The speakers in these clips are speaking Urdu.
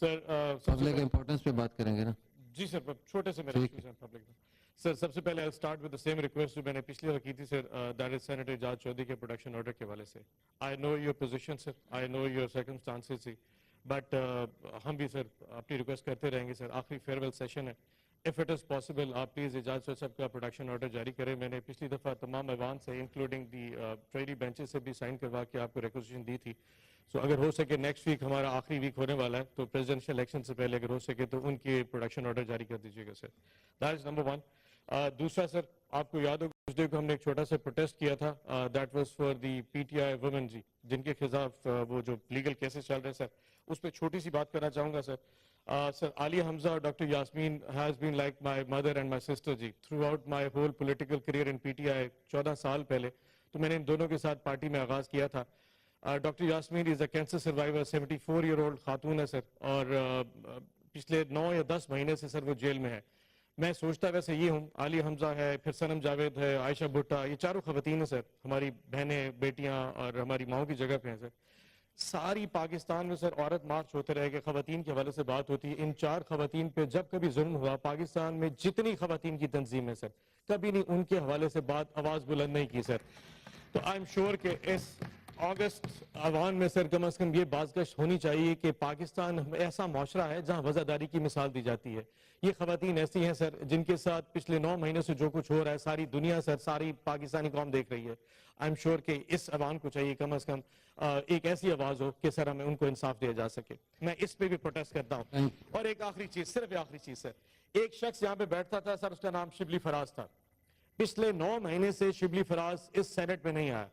سر پبلک امپورٹنس پہ بات کریں گے نا. جی سر چھوٹے سے میرے ایشوز ہیں پبلک میں. سر سب سے پہلے I'll start with the same request جو میں نے پچھلی بار کی تھی سر, that is Senator اعجاز چودھری کے پروڈکشن آرڈر کے حوالے سے. I know your position sir, I know your circumstances but ہم بھی سر اپنی ریکویسٹ کرتے رہیں گے سر. آخری فیئر ویل سیشن ہے, if it is possible آپ پلیز اعجاز صاحب کا پروڈکشن آرڈر جاری کریں. میں نے پچھلی دفعہ تمام ایوان سے انکلوڈنگ دی ٹریڈی بینچز سے بھی سائن کروا کے آپ کو ریکویزیشن دی تھی. سو اگر ہو سکے نیکسٹ ویک ہمارا آخری ویک ہونے والا ہے تو پریزیڈنشیل الیکشن سے پہلے اگر ہو سکے تو ان کے پروڈکشن آرڈر جاری کر دیجیے گا سر. That is number 1. دوسرا سر آپ کو یاد ہوگا اس ڈے کو ہم نے ایک چھوٹا سا پروٹیسٹ کیا تھا, that was for the P T I women جی, جن کے خلاف وہ جو لیگل کیسز چل رہے ہیں سر, اس پہ چھوٹی سی بات کرنا چاہوں گا سر. سر عالیہ حمزہ اور doctor Yasmin has been like my mother and my sister جی throughout my whole political career in P T I. 14 سال پہلے تو میں نے ان دونوں کے ساتھ پارٹی میں آغاز کیا تھا. Doctor Yasmin is a cancer survivor, 74 year old خاتون ہے سر, اور پچھلے 9 یا 10 مہینے سے سر وہ جیل میں ہے. میں سوچتا ویسے یہ ہوں, عالیہ حمزہ ہے, پھر صنم جاوید ہے, عائشہ بھٹا, یہ چاروں خواتین ہیں سر, ہماری بہنیں بیٹیاں اور ہماری ماؤں کی جگہ پہ ہیں سر. ساری پاکستان میں سر عورت مارچ ہوتے رہے گا, خواتین کے حوالے سے بات ہوتی ہے. ان 4 خواتین پہ جب کبھی ظلم ہوا پاکستان میں جتنی خواتین کی تنظیم ہے سر, کبھی نہیں ان کے حوالے سے بات آواز بلند نہیں کی سر. تو آئی ایم شیور کہ اس اگست عوام میں سر کم از کم یہ بازگشت ہونی چاہیے کہ پاکستان ایسا معاشرہ ہے جہاں وزاداری کی مثال دی جاتی ہے. یہ خواتین ایسی ہیں سر جن کے ساتھ پچھلے 9 مہینے سے جو کچھ ہو رہا ہے ساری دنیا سر, ساری پاکستانی قوم دیکھ رہی ہے. آئی ایم شیور کہ اس عوام کو چاہیے کم از کم ایک ایسی آواز ہو کہ سر ہمیں ان کو انصاف دیا جا سکے. میں اس پہ بھی پروٹیسٹ کرتا ہوں. اور ایک آخری چیز, صرف آخری چیز سر, ایک شخص یہاں پہ بیٹھتا تھا سر, اس کا نام شبلی فراز تھا. پچھلے 9 مہینے سے شبلی فراز اس سینٹ میں نہیں آیا.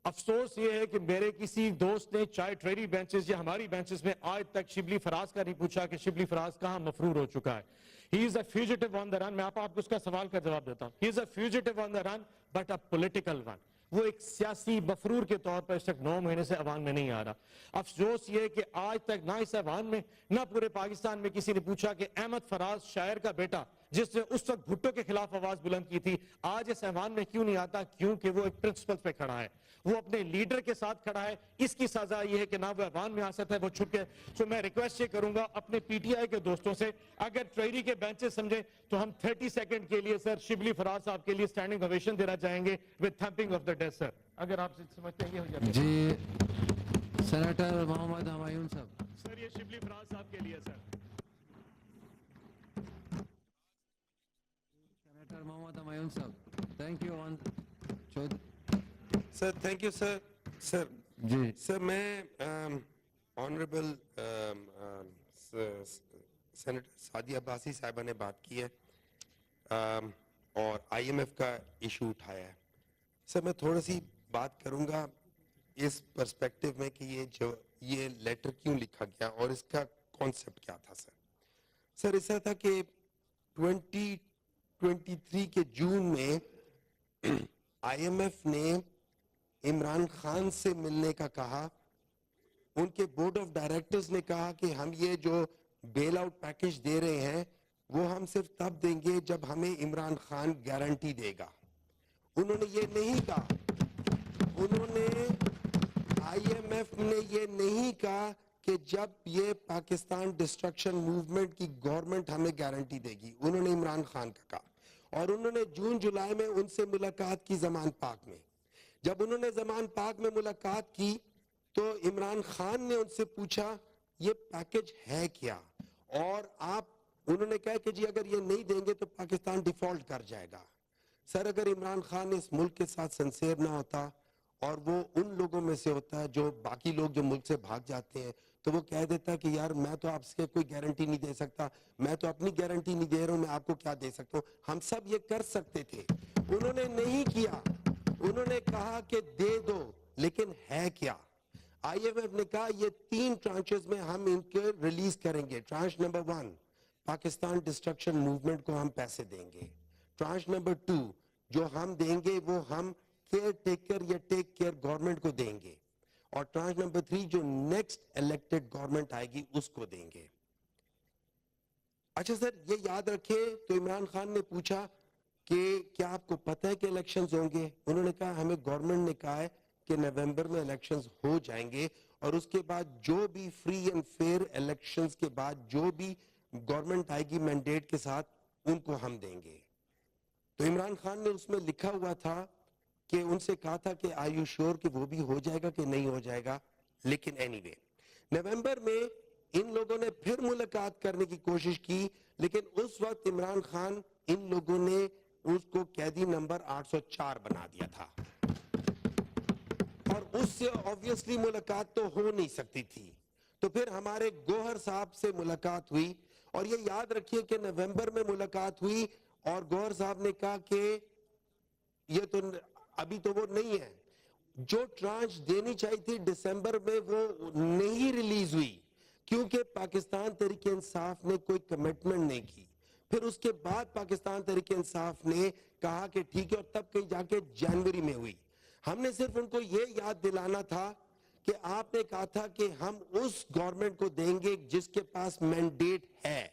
افسوس یہ ہے کہ میرے کسی دوست نے چاہے ٹریڈی بینچز یا ہماری بینچز میں آج تک شبلی فراز کا نہیں پوچھا کہ شبلی فراز کہاں مفرور ہو چکا ہے. He is a fugitive on the run. میں آپ کو اس کا سوال کا جواب دیتا ہوں. He is a fugitive on the run but a political one. وہ ایک سیاسی مفرور کے طور پر اس تک 9 مہینے سے عوام میں نہیں آ رہا. افسوس یہ ہے کہ آج تک نہ اس عوام میں نہ پورے پاکستان میں کسی نے پوچھا کہ احمد فراز شاعر کا بیٹا جس نے اس وقت بھٹو کے خلاف آواز بلند کی تھی آج اس ایوان میں کیوں نہیں آتا. کیونکہ وہ ایک پرنسپل پہ کھڑا ہے, وہ اپنے لیڈر کے ساتھ کھڑا ہے. اس کی سزا یہ ہے کہ نہ وہ ایوان میں آ سکتا ہے, وہ چھپ کے. تو میں ریکویسٹ یہ کروں گا اپنے پی ٹی آئی کے دوستوں سے, اگر ٹریڈی کے بینچز سمجھیں تو ہم 30 سیکنڈ کے لیے سر شبلی فراز صاحب کے لیے سٹینڈنگ اویشن دینا چاہیں گے with thumping of the desk سر, اگر آپ سمجھتے ہیں یہ ہو جائے. جی سینیٹر محمد ہمایون صاحب. سر یہ شبلی فراز صاحب کے لیے سر. سینیٹر محمد ہمایون صاحب. Thank you. Sir thank you sir. Sir جی سر میں آنریبل سینیٹر سعدیہ عباسی صاحبہ نے بات کی ہے اور آئی ایم ایف کا ایشو اٹھایا ہے. سر میں تھوڑا سی بات کروں گا اس پرسپیکٹو میں کہ یہ لیٹر کیوں لکھا گیا اور اس کا کانسیپٹ کیا تھا. سر ایسا تھا کہ 2023 کے جون میں آئی ایم ایف نے عمران خان سے ملنے کا کہا. ان کے بورڈ آف ڈائریکٹرز نے کہا کہ ہم یہ جو بیل آؤٹ پیکج دے رہے ہیں وہ ہم صرف تب دیں گے جب ہمیں عمران خان گارنٹی دے گا. انہوں نے یہ نہیں کہا, انہوں نے آئی ایم ایف نے یہ نہیں کہا کہ جب یہ پاکستان ڈسٹرکشن موومنٹ کی گورنمنٹ ہمیں گارنٹی دے گی. انہوں نے عمران خان کا کہا اور انہوں نے جون جولائی میں ان سے ملاقات کی زمان پاک میں. جب انہوں نے زمان پاک میں ملاقات کی تو عمران خان نے ان سے پوچھا یہ پیکج ہے کیا, اور انہوں نے کہا کہ جی اگر یہ نہیں دیں گے تو پاکستان ڈیفالٹ کر جائے گا. سر اگر عمران خان اس ملک کے ساتھ سنسیئر نہ ہوتا اور وہ ان لوگوں میں سے ہوتا ہے جو باقی لوگ جو ملک سے بھاگ جاتے ہیں تو وہ کہہ دیتا کہ یار میں تو آپ سے کوئی گارنٹی نہیں دے سکتا, میں تو اپنی گارنٹی نہیں دے رہا ہوں, میں آپ کو کیا دے سکتا ہوں. ہم سب یہ کر سکتے تھے. انہوں نے نہیں کیا, انہوں نے کہا کہ دے دو لیکن ہے کیا. آئی ایم ایف نے کہا یہ 3 ٹرانچز میں ہم ان کے ریلیز کریں گے. Tranche number 1 Pakistan destruction movement کو ہم پیسے دیں گے. ٹرانچ نمبر 2 جو ہم دیں گے وہ ہم کیئر ٹیکر یا ٹیک کیئر گورنمنٹ کو دیں گے, اور ٹرانچ نمبر 3 جو نیکسٹ الیکٹڈ گورنمنٹ آئے گی اس کو دیں گے. اچھا سر یہ یاد رکھیں. تو عمران خان نے پوچھا کہ کیا آپ کو پتہ ہے کہ الیکشنز ہوں گے. انہوں نے کہا ہمیں گورنمنٹ نے کہا ہے کہ نومبر میں الیکشنز ہو جائیں گے اور اس کے بعد جو بھی فری اینڈ فیئر الیکشنز کے بعد جو بھی گورنمنٹ آئے گی مینڈیٹ کے ساتھ ان کو ہم دیں گے. تو عمران خان نے اس میں لکھا ہوا تھا کہ ان سے کہا تھا کہ آر یو شیور کہ وہ بھی ہو جائے گا کہ نہیں ہو جائے گا. لیکن اینی وے نومبر میں ان لوگوں نے پھر ملاقات کرنے کی کوشش کی, لیکن اس وقت عمران خان ان لوگوں نے اس کو قیدی نمبر 804 بنا دیا تھا, اور اس سے obviously ملاقات تو ہو نہیں سکتی تھی. تو پھر ہمارے گوہر صاحب سے ملاقات ہوئی, اور یہ یاد رکھیے کہ نومبر میں ملاقات ہوئی اور گوہر صاحب نے کہا کہ یہ تو ابھی تو وہ نہیں ہے, جو ٹرانچ دینی چاہیے تھی دسمبر میں وہ نہیں ریلیز ہوئی کیونکہ پاکستان تحریک انصاف نے کوئی کمٹمنٹ نہیں کی. پھر اس کے بعد پاکستان تحریک انصاف نے کہا کہ ٹھیک ہے, اور تب کہیں جا کے جنوری میں ہوئی. ہم نے صرف ان کو یہ یاد دلانا تھا کہ آپ نے کہا تھا کہ ہم اس گورنمنٹ کو دیں گے جس کے پاس مینڈیٹ ہے.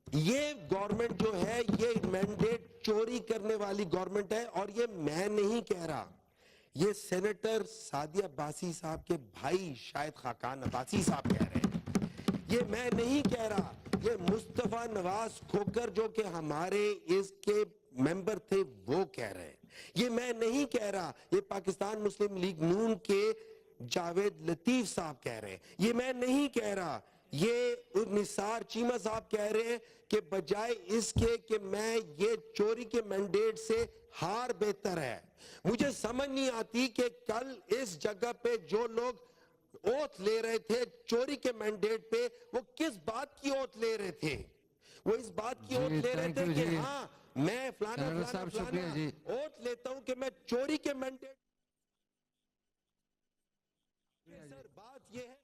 یہ گورنمنٹ جو ہے یہ مینڈیٹ چوری کرنے والی گورنمنٹ ہے, اور یہ میں نہیں کہہ رہا, یہ سینیٹر سعدیہ عباسی صاحب کے بھائی شاہد خاقان عباسی صاحب کہہ رہے ہیں. یہ میں نہیں کہہ رہا, یہ مصطفیٰ نواز کھوکر جو کہ ہمارے اس کے ممبر تھے وہ کہہ رہے ہیں. یہ میں نہیں کہہ رہا, یہ پاکستان مسلم لیگ نون کے جاوید لطیف صاحب کہہ رہے ہیں. یہ میں نہیں کہہ رہا, یہ نثار چیمہ صاحب کہہ رہے ہیں کہ بجائے اس کے کہ میں یہ چوری کے مینڈیٹ سے ہار بہتر ہے. مجھے سمجھ نہیں آتی کہ کل اس جگہ پہ جو لوگ اوتھ لے رہے تھے چوری کے مینڈیٹ پہ, وہ کس بات کی اوتھ لے رہے تھے؟ وہ اس بات کی اوتھ لے رہے تھے کہ ہاں میں فلانا فلانا فلانا اوتھ لیتا ہوں کہ میں چوری کے مینڈیٹ. سر بات یہ ہے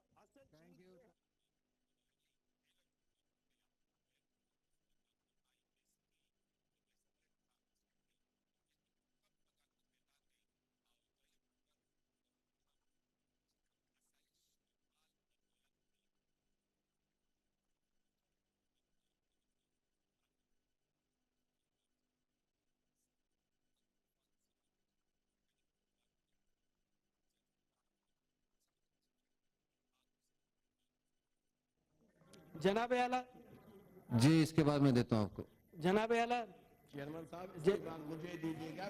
جناب اعلیٰ, جی اس کے بعد میں دیتا ہوں آپ کو. جناب اعلیٰ,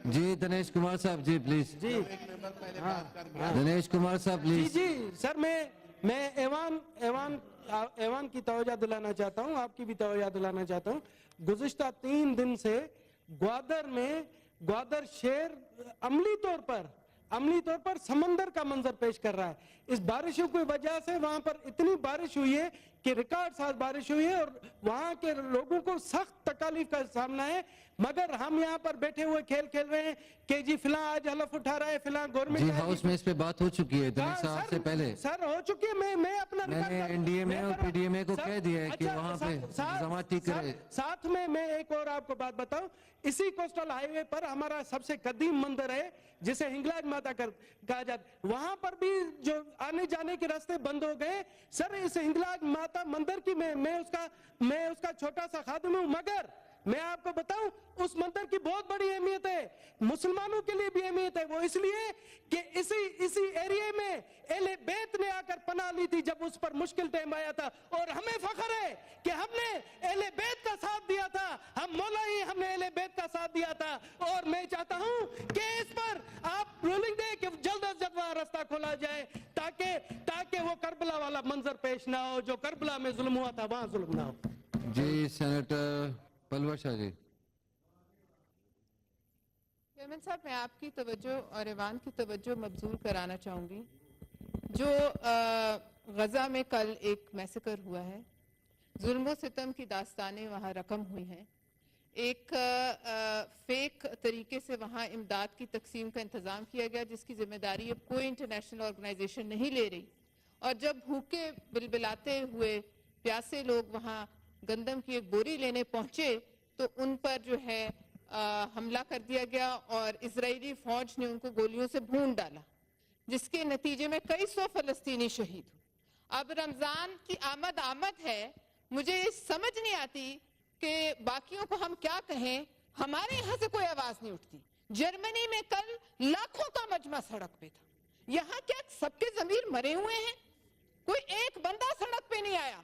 جی دنیش کمار صاحب, جی پلیز. جی دنیش کمار صاحب جی پلیز. جی سر, میں ایوان کی توجہ دلانا چاہتا ہوں, آپ کی بھی توجہ دلانا چاہتا ہوں. گزشتہ 3 دن سے گوادر شہر عملی طور پر سمندر کا منظر پیش کر رہا ہے. اس بارشوں کی وجہ سے وہاں پر اتنی بارش ہوئی ہے کہ ریکارڈ ساز بارش ہوئی ہے, اور وہاں کے لوگوں کو سخت تکالیف کا سامنا ہے. مگر ہم یہاں پر بیٹھے ہوئے کھیل رہے ہیں کہ جی فلاں آج حلف اٹھا رہا ہے, فلاں گورنمنٹ. جی ہاؤس میں اس پہ بات ہو چکی ہے دنیش صاحب سے پہلے. سر ہو چکی ہے, میں اپنا میں نے این ڈی ایم اے اور پی ڈی ایم اے کو کہہ دیا ہے کہ وہاں پہ انتظامات ٹھیک کرے. ساتھ میں ایک اور آپ کو بات بتاؤں, اسی کوسٹل ہائی وے پر ہمارا سب سے قدیم مندر ہے جسے ہنگلاج ماتا کہا جاتا ہے. وہاں پر بھی جو آنے جانے کے راستے بند ہو گئے. سر اس ہنگلاج ماتا مندر کی میں اس کا چھوٹا سا خادم ہوں, مگر میں آپ کو بتاؤں اس مندر کی بہت بڑی اہمیت ہے, مسلمانوں کے لیے بھی اہمیت ہے. وہ اس لیے کہ اسی ایریے میں اہل بیت نے آ کر پناہ لی تھی جب اس پر مشکل ٹائم آیا تھا, اور ہمیں فخر ہے کہ ہم نے اہل بیت کا ساتھ دیا تھا, ہم مولا ہی ہم نے اہل بیت کا ساتھ دیا تھا. اور میں چاہتا ہوں کہ اس پر آپ رولنگ دیں کہ جلد از جلد وہاں راستہ کھولا جائے تاکہ وہ کربلا والا منظر پیش نہ ہو, جو کربلا میں ظلم ہوا تھا وہاں ظلم نہ ہو. جی سینیٹر پلور شاہ جی. چیئرمین صاحب, میں آپ کی توجہ اور ایوان کی توجہ مبذول کرانا چاہوں گی. جو غزہ میں کل ایک میسیکر ہوا ہے, ظلم و ستم کی داستانیں وہاں رقم ہوئی ہیں. ایک فیک طریقے سے وہاں امداد کی تقسیم کا انتظام کیا گیا جس کی ذمہ داری اب کوئی انٹرنیشنل آرگنائزیشن نہیں لے رہی. اور جب بھوکے بلبلاتے ہوئے پیاسے لوگ وہاں گندم کی ایک بوری لینے پہنچے تو ان پر جو ہے حملہ کر دیا گیا, اور اسرائیلی فوج نے ان کو گولیوں سے بھون ڈالا, جس کے نتیجے میں کئی سو فلسطینی شہید ہوئے. اب رمضان کی آمد ہے, مجھے سمجھ نہیں آتی کہ باقیوں کو ہم کیا کہیں. ہمارے یہاں سے کوئی آواز نہیں اٹھتی. جرمنی میں کل لاکھوں کا مجمع سڑک پہ تھا, یہاں کیا سب کے ضمیر مرے ہوئے ہیں؟ کوئی ایک بندہ سڑک پہ نہیں آیا.